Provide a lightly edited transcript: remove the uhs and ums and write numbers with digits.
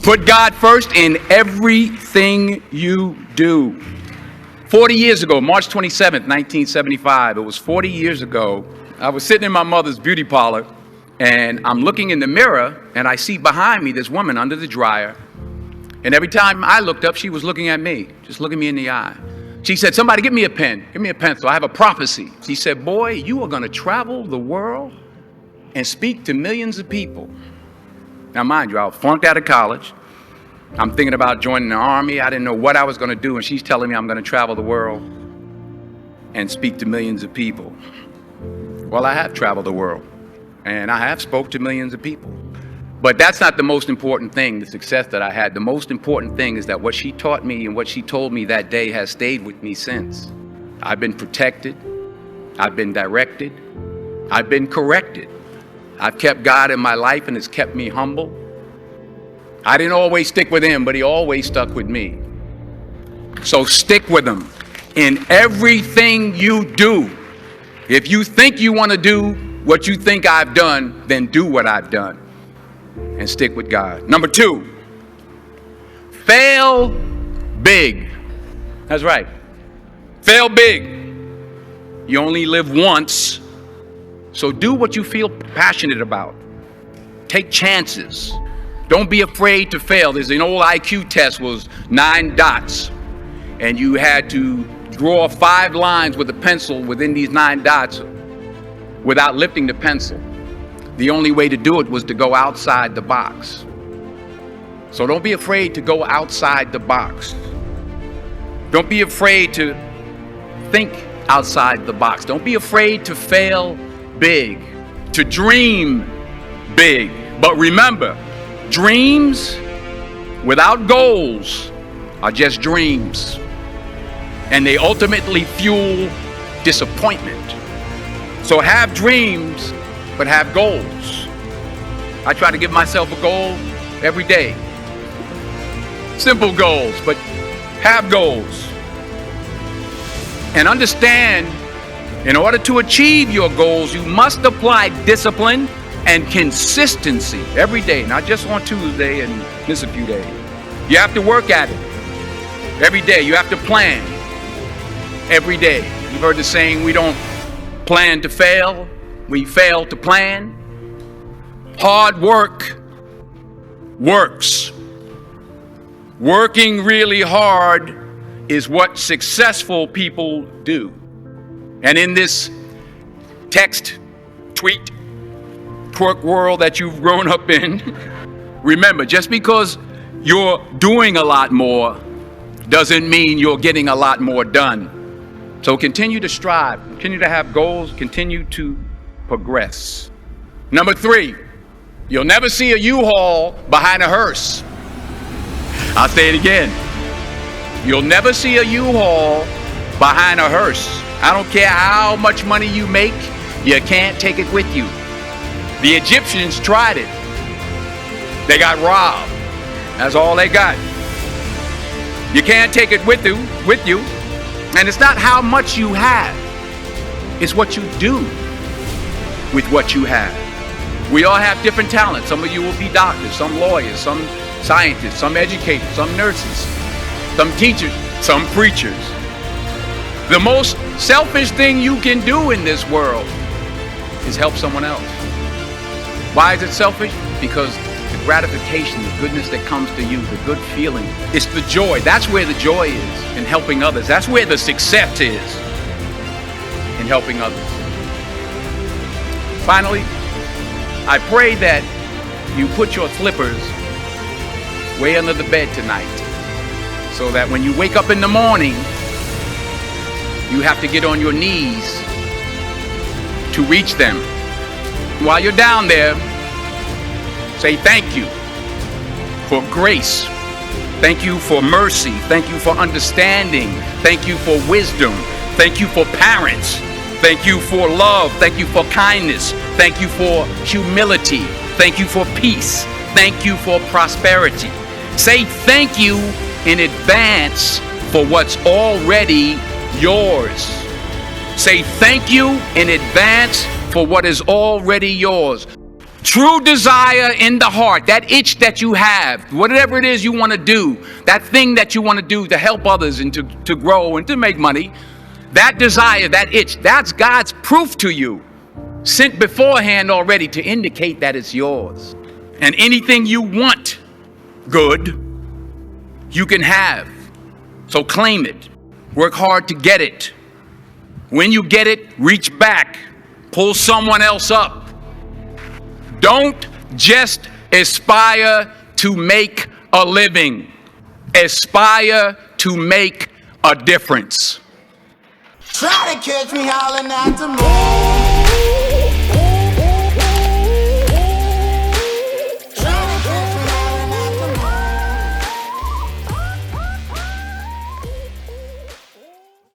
Put God first in everything you do. 40 years ago, March 27th, 1975, it was 40 years ago, I was sitting in my mother's beauty parlor, and I'm looking in the mirror, and I see behind me this woman under the dryer. And every time I looked up, she was looking at me, just looking me in the eye. She said, "Somebody give me a pen, give me a pencil. I have a prophecy." She said, "Boy, you are going to travel the world and speak to millions of people." Now, mind you, I was flunked out of college. I'm thinking about joining the army. I didn't know what I was going to do, and she's telling me I'm going to travel the world and speak to millions of people. Well, I have traveled the world, and I have spoke to millions of people. But that's not the most important thing, the success that I had. The most important thing is that what she taught me and what she told me that day has stayed with me since. I've been protected. I've been directed. I've been corrected. I've kept God in my life, and it's kept me humble. I didn't always stick with him, but he always stuck with me. So stick with him in everything you do. If you think you want to do what you think I've done, then do what I've done and stick with God. Number 2, fail big. That's right. Fail big. You only live once. So do what you feel passionate about. Take chances. Don't be afraid to fail. There's an old IQ test, was 9 dots. And you had to draw 5 lines with a pencil within these 9 dots without lifting the pencil. The only way to do it was to go outside the box. So don't be afraid to go outside the box. Don't be afraid to think outside the box. Don't be afraid to fail big, to dream big. But remember, dreams without goals are just dreams, and they ultimately fuel disappointment. So have dreams, but have goals. I try to give myself a goal every day. Simple goals, but have goals. And understand, in order to achieve your goals, you must apply discipline and consistency every day, not just on Tuesday and miss a few days. You have to work at it every day. You have to plan every day. You've heard the saying, we don't plan to fail, we fail to plan. Hard work works. Working really hard is what successful people do. And in this text, tweet, twerk world that you've grown up in, remember, just because you're doing a lot more doesn't mean you're getting a lot more done. So continue to strive, continue to have goals, continue to progress. Number 3, you'll never see a U-Haul behind a hearse. I'll say it again. You'll never see a U-Haul behind a hearse. I don't care how much money you make, you can't take it with you. The Egyptians tried it. They got robbed. That's all they got. You can't take it with you. And it's not how much you have. It's what you do with what you have. We all have different talents. Some of you will be doctors, some lawyers, some scientists, some educators, some nurses, some teachers, some preachers. The most selfish thing you can do in this world is help someone else. Why is it selfish? Because the gratification, the goodness that comes to you, the good feeling, it's the joy. That's where the joy is, in helping others. That's where the success is, in helping others. Finally, I pray that you put your slippers way under the bed tonight, so that when you wake up in the morning, you have to get on your knees to reach them. While you're down there, say thank you for grace. Thank you for mercy. Thank you for understanding. Thank you for wisdom. Thank you for parents. Thank you for love. Thank you for kindness. Thank you for humility. Thank you for peace. Thank you for prosperity. Say thank you in advance for what's already yours. Say thank you in advance for what is already yours. True desire in the heart, that itch that you have, whatever it is you want to do, that thing that you want to do to help others and to grow and to make money, that desire, that itch, that's God's proof to you, sent beforehand already to indicate that it's yours. And anything you want good, you can have. So claim it. Work hard to get it. When you get it, reach back. Pull someone else up. Don't just aspire to make a living. Aspire to make a difference. Try to catch me howling at the moon.